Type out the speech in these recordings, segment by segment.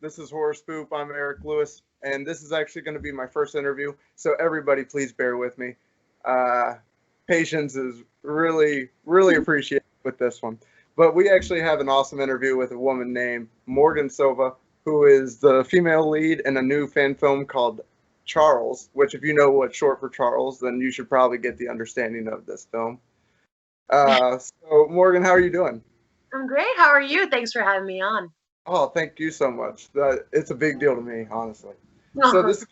This is Horror Spoop. I'm Eric Lewis, and this is actually going to be my first interview. So everybody, please bear with me. Uh, Patience is really appreciated with this one. But we actually have an awesome interview with a woman named Morgan Silva, who is the female lead in a new fan film called Charles. Which, if you know what's short for Charles, then you should probably get the understanding of this film. So Morgan, how are you doing? I'm great. How are you? Thanks for having me on. Oh, thank you so much. It's a big deal to me, honestly. So Uh-huh. this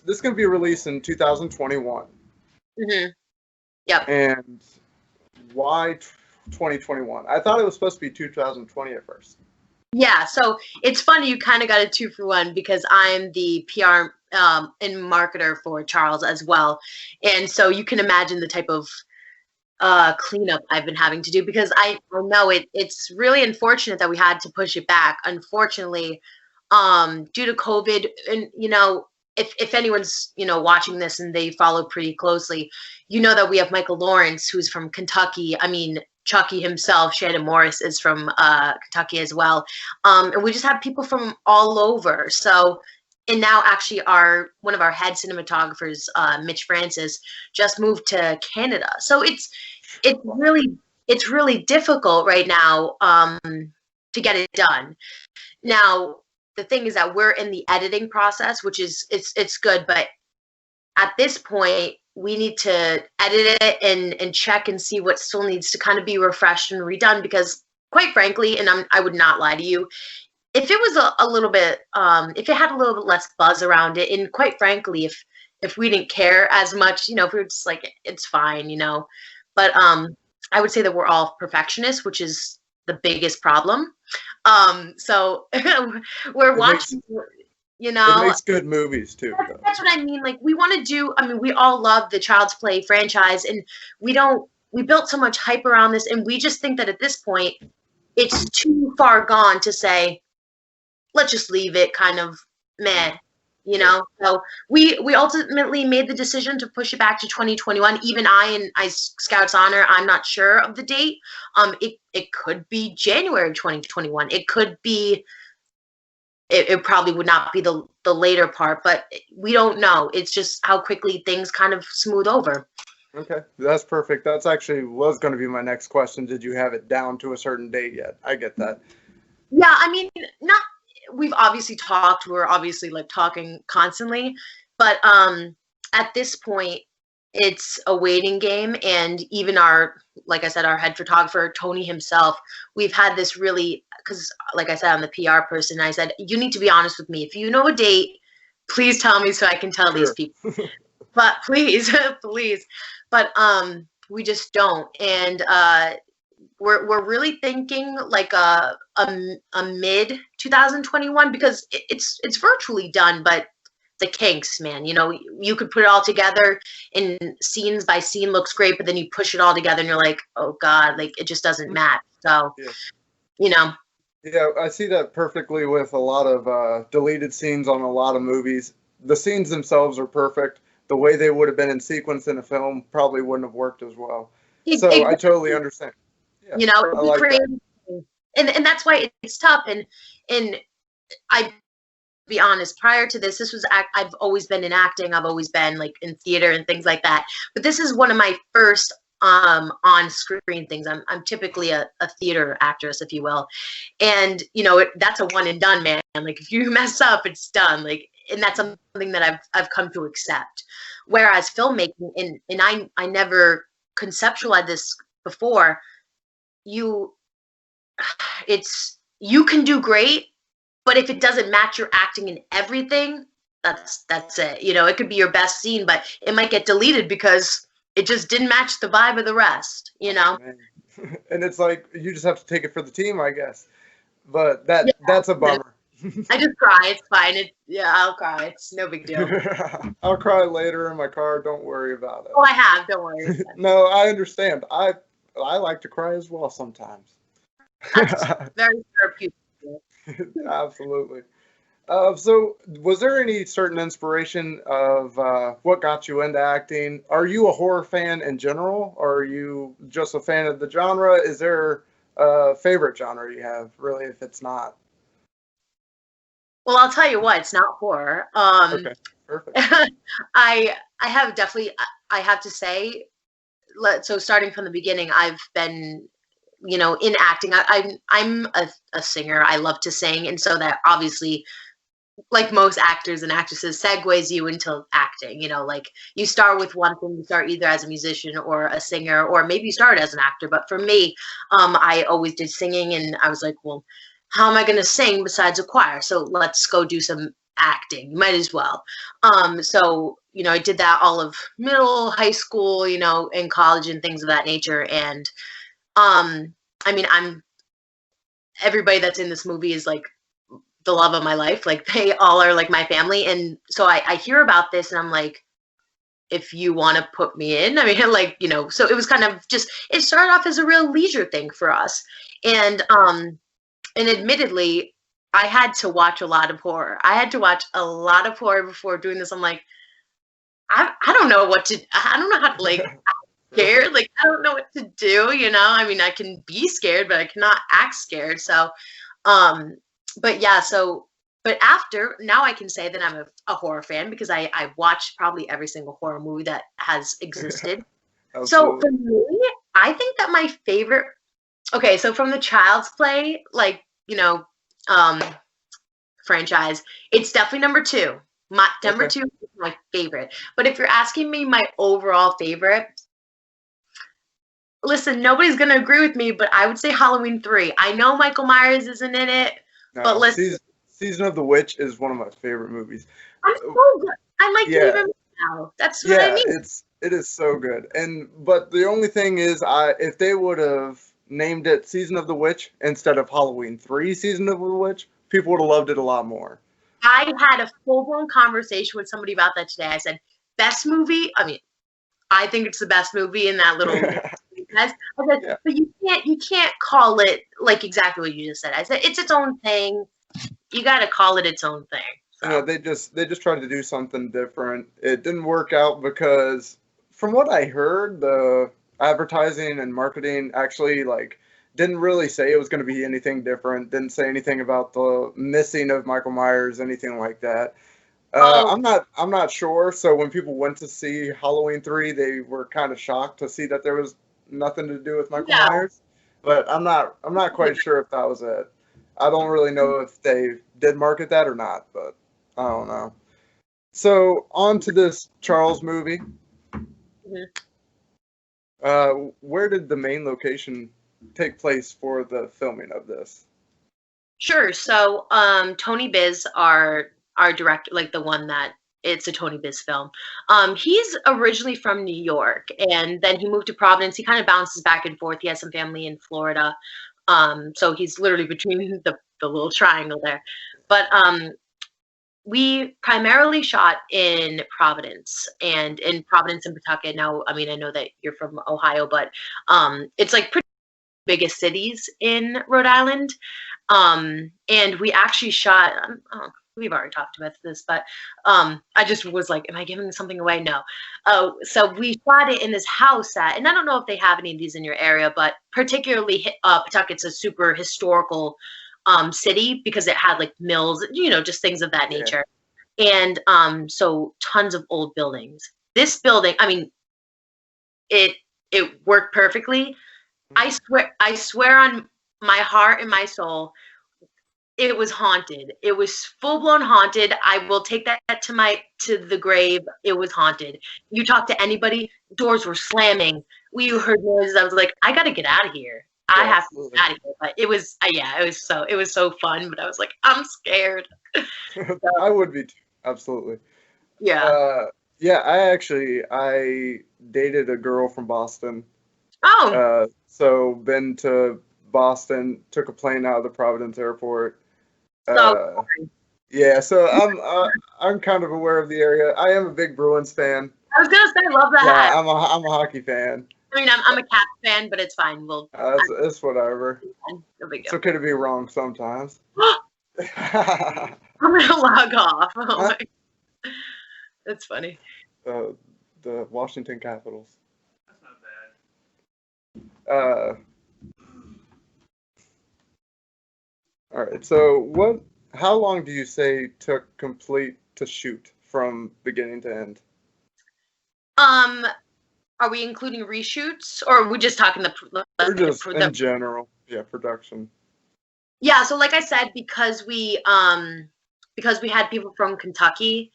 is gonna be released in 2021. Yep. And why 2021? I thought it was supposed to be 2020 at first. Yeah. So it's funny. You kind of got a two for one because I'm the PR and marketer for Charles as well, and so you can imagine the type of cleanup I've been having to do because I know it's really unfortunate that we had to push it back. Unfortunately, due to COVID, and if anyone's watching this and they follow pretty closely, that we have Michael Lawrence, who's from Kentucky. I mean, Chucky himself, Shannon Morris, is from Kentucky as well, and we just have people from all over. So, and now actually, our one of our head cinematographers, Mitch Francis, just moved to Canada. So it's really difficult right now to get it done. Now, the thing is that we're in the editing process, which is it's good, but at this point we need to edit it and check and see what still needs to kind of be refreshed and redone because quite frankly, and I would not lie to you, if it was a little bit if it had a little bit less buzz around it, and quite frankly, if we didn't care as much, if we were just like it's fine, but I would say that we're all perfectionists, which is the biggest problem. So we're It makes watching, it makes good movies too, though. that's what I mean. Like we want to do. I mean, we all love the Child's Play franchise, and we don't. We built so much hype around this, and we just think that at this point, it's too far gone to say, let's just leave it. Kind of meh, So we ultimately made the decision to push it back to 2021. Even and I Scouts Honor, I'm not sure of the date. It could be January 2021. It could be it probably would not be the later part, but we don't know. It's just how quickly things kind of smooth over. Okay, that's perfect. That's actually was going to be my next question. Did you have it down to a certain date yet? I get that. Yeah, I mean, not we've obviously talked. We're obviously like talking constantly, but at this point, it's a waiting game. And even like I said, our head photographer Tony himself, we've had this really because, like I said, I'm the PR person. I said you need to be honest with me. If you know a date, please tell me so I can tell these Sure. people. But please, please, but we just don't. And we're really thinking like a mid 2021 because it's virtually done, but the kinks, man, you could put it all together and scenes by scene looks great, but then you push it all together and you're like, oh god, like it just doesn't match. So Yeah. you know Yeah, I see that perfectly with a lot of deleted scenes on a lot of movies. The scenes themselves are perfect. The way they would have been in sequence in a film probably wouldn't have worked as well. So I totally exactly. understand. Yeah, I He like that. created, and that's why it's tough. And I be honest, prior to this was I've always been in acting. I've always been like in theater and things like that. But this is one of my first on screen things. I'm typically a theater actress, if you will, and that's a one and done, man. Like if you mess up, it's done. Like, and that's something that I've come to accept. Whereas filmmaking, and I never conceptualized this before. You it's you can do great, but if it doesn't match your acting and everything, that's it. It could be your best scene, but it might get deleted because it just didn't match the vibe of the rest. Man. And it's like you just have to take it for the team, I guess. But that's a Yeah, bummer. I just cry. It's fine. Yeah, I'll cry. It's no big deal. I'll cry later in my car. Don't worry about Oh, I have. Don't worry. it. No, I understand. I like to cry as well sometimes. That's very therapeutic. Absolutely. So, was there any certain inspiration of what got you into acting? Are you a horror fan in general, or are you just a fan of the genre? Is there a favorite genre you have, really, if it's not? Well, I'll tell you what, it's not horror. Okay, perfect. I have definitely, I have to say, so starting from the beginning, I've been, in acting. I'm a singer. I love to sing, and so that obviously, like most actors and actresses, segues you into acting. Like you start with one thing, you start either as a musician or a singer, or maybe you started as an actor. But for me, I always did singing, and I was like, well, how am I going to sing besides a choir? So let's go do some acting. Might as well. So I did that all of middle, high school, in college and things of that nature. And I mean, everybody that's in this movie is like the love of my life. Like they all are like my family. And so I hear about this and I'm like, if you want to put me in, I mean, like, so it was kind of just, it started off as a real leisure thing for us. And admittedly, I had to watch a lot of horror. I had to watch a lot of horror before doing this. I'm like, I don't know I don't know how to like act scared. Like, I don't know what to do, I mean, I can be scared, but I cannot act scared. So, but yeah, but after, now I can say that I'm a horror fan because I watched probably every single horror movie that has existed. So for me, I think that my favorite, okay, so from the Child's Play, like, franchise, it's definitely number two. Number two is my favorite. But if you're asking me my overall favorite, listen, nobody's going to agree with me, but I would say Halloween 3. I know Michael Myers isn't in it, but listen. Season of the Witch is one of my favorite movies. I'm so good. I like it even now. That's what I mean. It is so good. But the only thing is, if they would have named it Season of the Witch instead of Halloween 3 Season of the Witch, people would have loved it a lot more. I had a full-blown conversation with somebody about that today. I said, best movie? I mean, I think it's the best movie in that little I said, but you can't call it like exactly what you just said. I said, it's its own thing. You got to call it its own thing. So. They just tried to do something different. It didn't work out because, from what I heard, the advertising and marketing actually didn't really say it was going to be anything different. Didn't say anything about the missing of Michael Myers, anything like that. I'm not sure. So when people went to see Halloween 3, they were kind of shocked to see that there was nothing to do with Michael Myers. But I'm not quite sure if that was it. I don't really know if they did market that or not, but I don't know. So on to this Charles movie. Mm-hmm. Where did the main location take place for the filming of this? Sure. So Tony Biz, our director, like the one that it's a Tony Biz film. He's originally from New York, and then he moved to Providence. He kind of bounces back and forth. He has some family in Florida. So he's literally between the little triangle there. But we primarily shot in Providence and Pawtucket. Now, I mean, I know that you're from Ohio, but it's like pretty biggest cities in Rhode Island. And we actually shot, we've already talked about this, but I just was like, am I giving something away? No. So we shot it in this house and I don't know if they have any of these in your area, but particularly Pawtucket's a super historical city because it had like mills, just things of that nature. And so tons of old buildings. This building, I mean, it worked perfectly. I swear on my heart and my soul, it was haunted. It was full-blown haunted. I will take that to the grave. It was haunted. You talk to anybody, doors were slamming. We heard noises. I was like, I gotta get out of here. I have to get out of here. But it was it was so fun. But I was like, I'm scared. So, I would be too. Absolutely. Yeah. I dated a girl from Boston. Oh. So been to Boston, took a plane out of the Providence airport. So I'm kind of aware of the area. I am a big Bruins fan. I was gonna say, I love that. Yeah, I'm a hockey fan. I mean, I'm a Caps fan, but it's fine. It's whatever. No big deal. It's okay to be wrong sometimes. I'm gonna log off. Oh my. That's funny. The Washington Capitals. That's not bad. All right. So how long do you say took complete to shoot from beginning to end? Um, are we including reshoots, or are we just talking Or just in the general? Yeah, production. yeah, so like I said, because we had people from Kentucky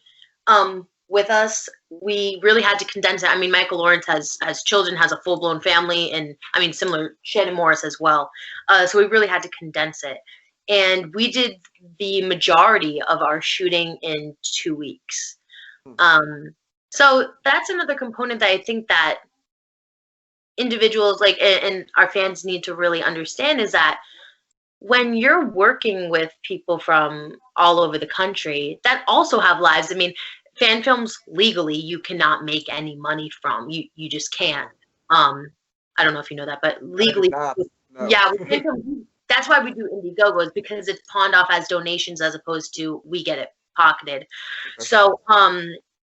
with us, we really had to condense it. I mean, Michael Lawrence has children, has a full blown family, and I mean similar Shannon Morris as well. So we really had to condense it. And we did the majority of our shooting in 2 weeks. Hmm. So that's another component that I think that individuals like and our fans need to really understand is that when you're working with people from all over the country that also have lives, I mean, fan films legally you cannot make any money from. You just can't. Um, I don't know if you know that, but I did legally, not. No. yeah, with fan films, that's why we do Indiegogos because it's pawned off as donations as opposed to we get it pocketed. Okay. So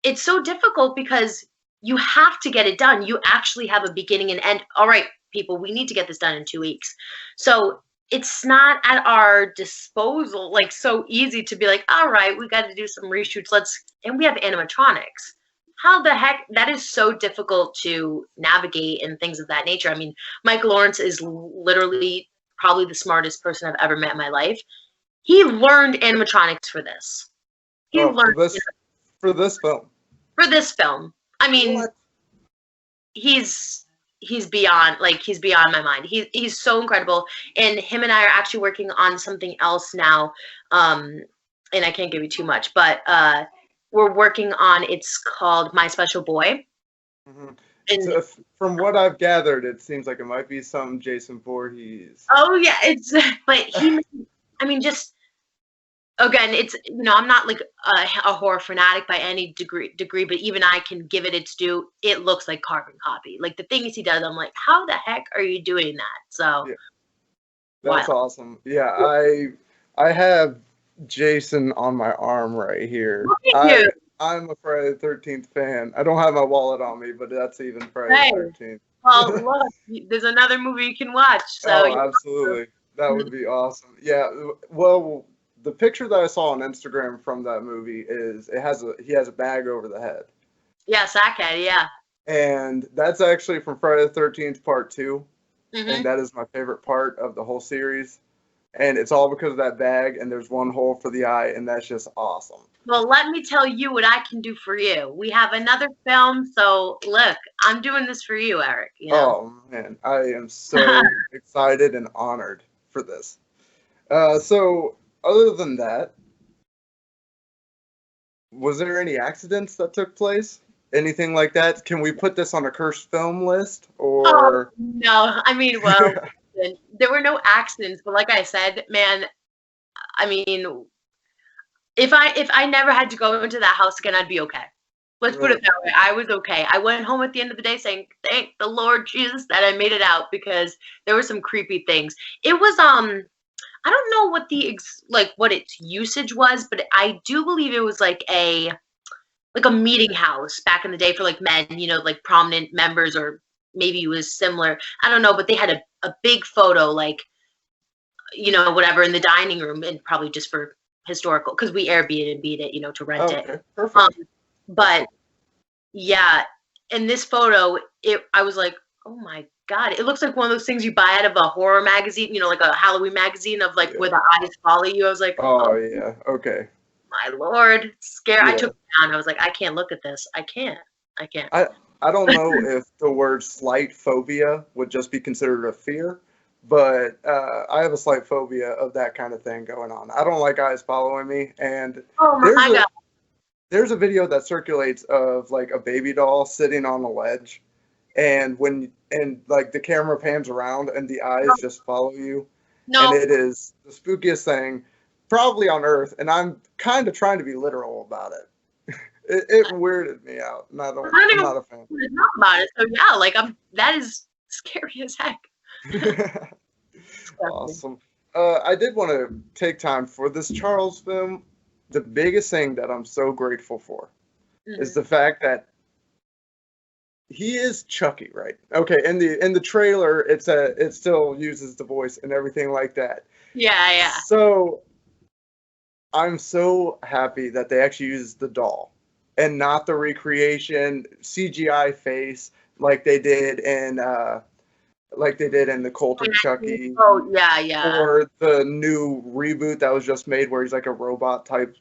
it's so difficult because you have to get it done. You actually have a beginning and end. All right, people, we need to get this done in 2 weeks. So it's not at our disposal like so easy to be like, all right, we got to do some reshoots. And we have animatronics. How the heck that is so difficult to navigate and things of that nature. I mean, Mike Lawrence is literally probably the smartest person I've ever met in my life. He learned animatronics for this. He Oh, learned for this film. for this film. I mean, What? he's he's beyond my mind. He's so incredible, and him and I are actually working on something else now. And I can't give you too much, but we're working on. It's called My Special Boy. Hmm. And So from what I've gathered, it seems like it might be some Jason Voorhees. oh yeah, it's but he. I mean, just again, it's I'm not like a horror fanatic by any degree, but even I can give it its due. It looks like carbon copy. Like the things he does, I'm like, how the heck are you doing that? So Yeah, that's wild. awesome. Yeah, I have Jason on my arm right here. Look at you. I'm a Friday the 13th fan. I don't have my wallet on me, but that's even Friday Hey, the 13th. well, look, there's another movie you can watch. So Oh, absolutely. That would be awesome. Yeah, well, the picture that I saw on Instagram from that movie is he has a bag over the head. yeah, Sackhead, yeah. And that's actually from Friday the 13th Part 2, and Hmm. that is my favorite part of the whole series. And it's all because of that bag, and there's one hole for the eye, and that's just awesome. Well, let me tell you what I can do for you. We have another film, so look, I'm doing this for you, Eric. Oh man, I am so excited and honored for this. So other than that, was there any accidents that took place? Anything like that? Can we put this on a cursed film list Oh or? no, I mean, well, there were no accidents, but like I said, man, I mean, if I never had to go into that house again, I'd be okay. Let's put it Really? that way. I was okay. I went home at the end of the day saying, "Thank the Lord Jesus that I made it out," because there were some creepy things. It was I don't know what what its usage was, but I do believe it was like a meeting house back in the day for like men, like prominent members, or maybe it was similar. I don't know, but they had a big photo, like, whatever in the dining room, and probably just for historical, because we Airbnb'd it, to rent it. Okay, Um, perfect. That's but cool. yeah, in this photo, I was like, oh my God, it looks like one of those things you buy out of a horror magazine, like a Halloween magazine of like where Yeah. the eyes follow you. I was like, Oh oh yeah. Okay. my Lord, scare. I Yeah. took it down. I was like, I can't look at this. I can't. I can't. I I don't know if the word slight phobia would just be considered a fear, but I have a slight phobia of that kind of thing going on. I don't like eyes following me, and Oh there's my a God. there's a video that circulates of like a baby doll sitting on a ledge, and like the camera pans around and the eyes just follow you, and No, it is the spookiest thing probably on earth, and I'm kind of trying to be literal about it. It weirded me out, and I don't I'm even not a fan. want to talk about it. So yeah, like that is scary as heck. Disgusting. Awesome. I did want to take time for this Charles film. The biggest thing that I'm so grateful for is Mhm. the fact that he is Chucky, right? Okay, in the trailer, it still uses the voice and everything like that. Yeah, yeah. So I'm so happy that they actually used the doll and not the recreation CGI face like they did in the Cult of Chucky, Oh yeah, yeah. or the new reboot that was just made where he's like a robot type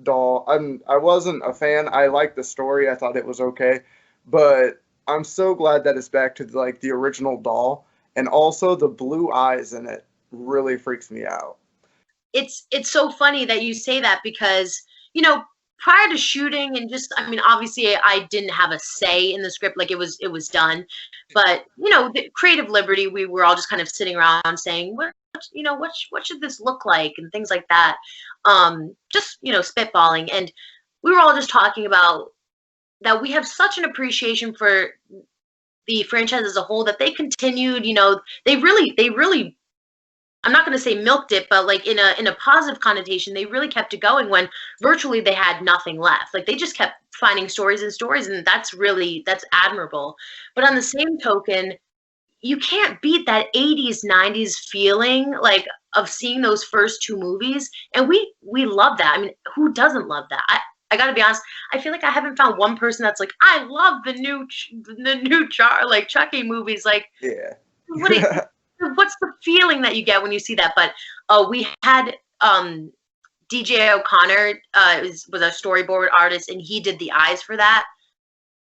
doll. I wasn't a fan. I liked the story. I thought it was okay, but I'm so glad that it's back to like the original doll, and also the blue eyes in it really freaks me out. It's so funny that you say that because prior to shooting and just I mean obviously I didn't have a say in the script, like it was done, but the creative liberty, we were all just kind of sitting around saying what should this look like and things like that, just spitballing, and we were all just talking about that we have such an appreciation for the franchise as a whole that they continued, they really I'm not going to say milked it, but like in a positive connotation, they really kept it going when virtually they had nothing left. Like they just kept finding stories and stories, and that's admirable. But on the same token, you can't beat that 80s 90s feeling like of seeing those first two movies, and we love that. I mean, who doesn't love that? I got to be honest. I feel like I haven't found one person that's like, I love like Chucky movies. Like, Yeah. what do you, what's the feeling that you get when you see that? But we had DJ O'Connor was a storyboard artist, and he did the eyes for that.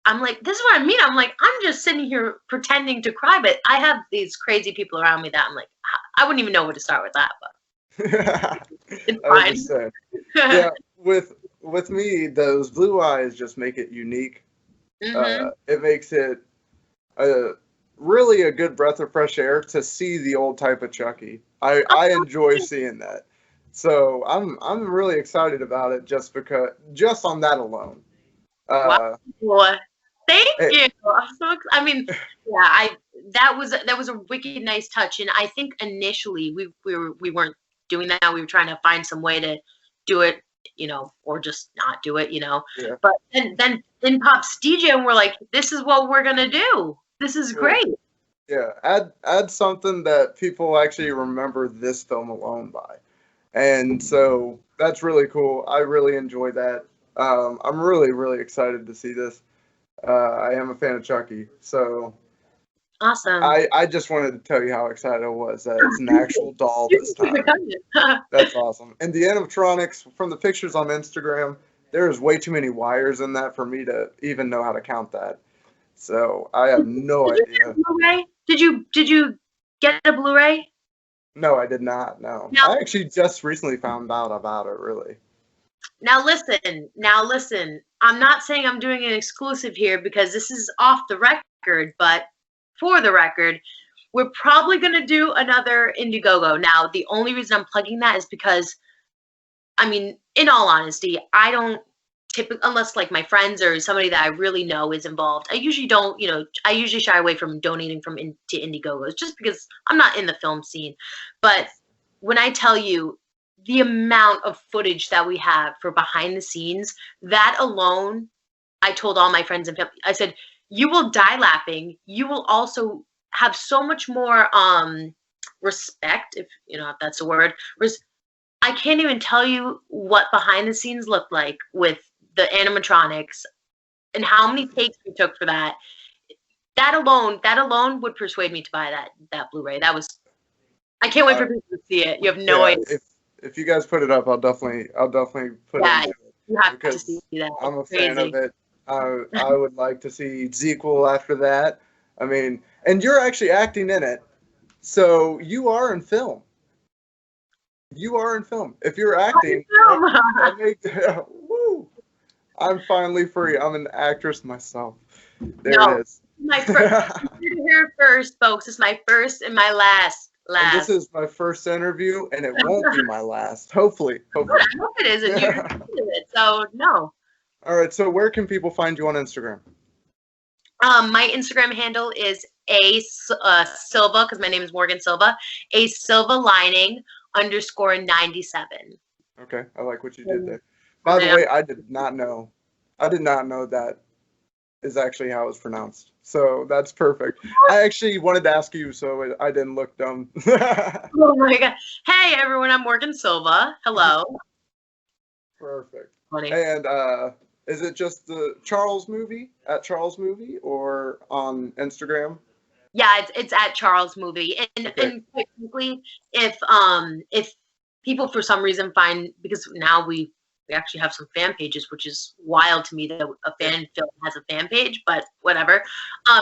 I'm like, this is what I mean. I'm like, I'm just sitting here pretending to cry, but I have these crazy people around me that I'm like, I wouldn't even know where to start with that. But it's fine. Yeah, with me, those blue eyes just make it unique. Mm-hmm. It makes it really a good breath of fresh air to see the old type of Chucky. I enjoy seeing that. So I'm really excited about it just on that alone. Wow. Thank you. I mean, yeah, that was a wicked nice touch, and I think initially we weren't doing that. We were trying to find some way to do it, or just not do it, Yeah. But then in pops DJ, and we're like, this is what we're gonna do. This is great. Yeah, add something that people actually remember this film alone by, and so that's really cool. I really enjoy that. I'm really excited to see this. I am a fan of Chucky, so awesome. I just wanted to tell you how excited I was that it's an actual doll this time. That's awesome. And the animatronics, from the pictures on Instagram, there's way too many wires in that for me to even know how to count that. So I have no idea. Did you get a Blu-ray? No, I did not. No, I actually just recently found out about it. Really. Now listen. I'm not saying I'm doing an exclusive here because this is off the record, but for the record, we're probably going to do another Indiegogo. Now, the only reason I'm plugging that is because, I mean, in all honesty, I don't typically, unless like my friends or somebody that I really know is involved, I usually don't, I usually shy away from donating to Indiegogos just because I'm not in the film scene. But when I tell you the amount of footage that we have for behind the scenes, that alone, I told all my friends and family, I said, you will die laughing. You will also have so much more respect, if that's a word. I can't even tell you what behind the scenes looked like with the animatronics and how many takes we took for that. That alone would persuade me to buy that Blu-ray. I can't wait for people to see it. You have no idea. If you guys put it up, I'll definitely put it into it. You have to see that. I'm a fan of it. I would like to see sequel after that. I mean, and you're actually acting in it, so you are in film. You are in film. If you're acting, woo! I'm finally free. I'm an actress myself. There it is. My first. You're here first, folks. It's my first and my last. And this is my first interview, and it won't be my last. Hopefully. I hope it isn't. You're into it, so no. All right. So where can people find you on Instagram? My Instagram handle is Silva, because my name is Morgan Silva. Silva lining _97. Okay, I like what you did there. By the way, I did not know that is actually how it's pronounced. So that's perfect. I actually wanted to ask you, so I didn't look dumb. Oh my god! Hey everyone, I'm Morgan Silva. Hello. Perfect. Funny. And is it just the Charles Movie at Charles Movie or on Instagram? Yeah, it's at Charles Movie, and Okay. and quite frankly, if people for some reason find, because now we actually have some fan pages, which is wild to me that a fan film has a fan page, but whatever.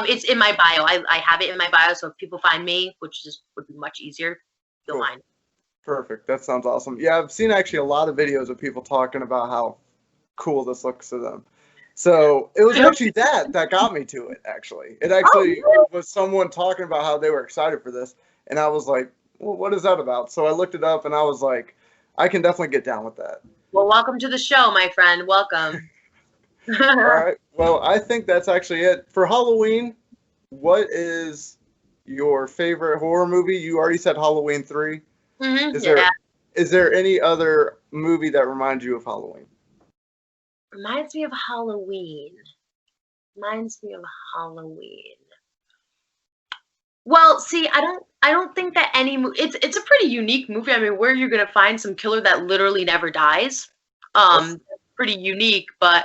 It's in my bio. I have it in my bio, so if people find me, which just would be much easier, you'll Cool. find. Perfect. That sounds awesome. Yeah, I've seen actually a lot of videos of people talking about how cool this looks to them. So it was actually that got me to it, actually. It actually was someone talking about how they were excited for this. And I was like, well, what is that about? So I looked it up and I was like, I can definitely get down with that. Well, welcome to the show, my friend. Welcome. All right. Well, I think that's actually it. For Halloween, what is your favorite horror movie? You already said Halloween 3. Is there any other movie that reminds you of Halloween? Reminds me of Halloween. Reminds me of Halloween. Well, see, I don't think that any it's a pretty unique movie. I mean, where you're gonna find some killer that literally never dies. Pretty unique, but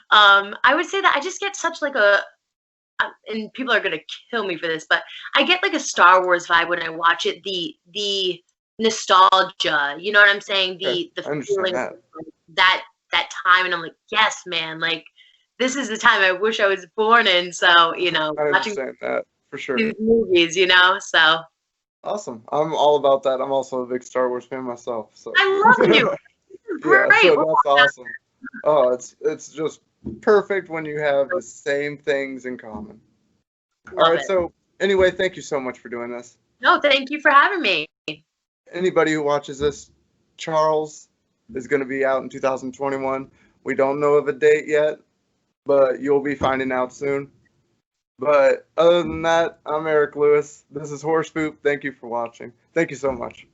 I would say that I just get such like a and people are gonna kill me for this, but I get like a Star Wars vibe when I watch it. The nostalgia, you know what I'm saying? The feeling of that time, and I'm like, yes, man, like this is the time I wish I was born in. So, you know, I watching understand that for sure. these movies, you know, so Awesome. I'm all about that. I'm also a big Star Wars fan myself. So I love you. Great. yeah, so that's awesome. Oh, it's just perfect when you have the same things in common. All right. So anyway, thank you so much for doing this. No, thank you for having me. Anybody who watches this, Charles is going to be out in 2021. We don't know of a date yet, but you'll be finding out soon. But other than that, I'm Eric Lewis. This is Horror Spoop. Thank you for watching. Thank you so much.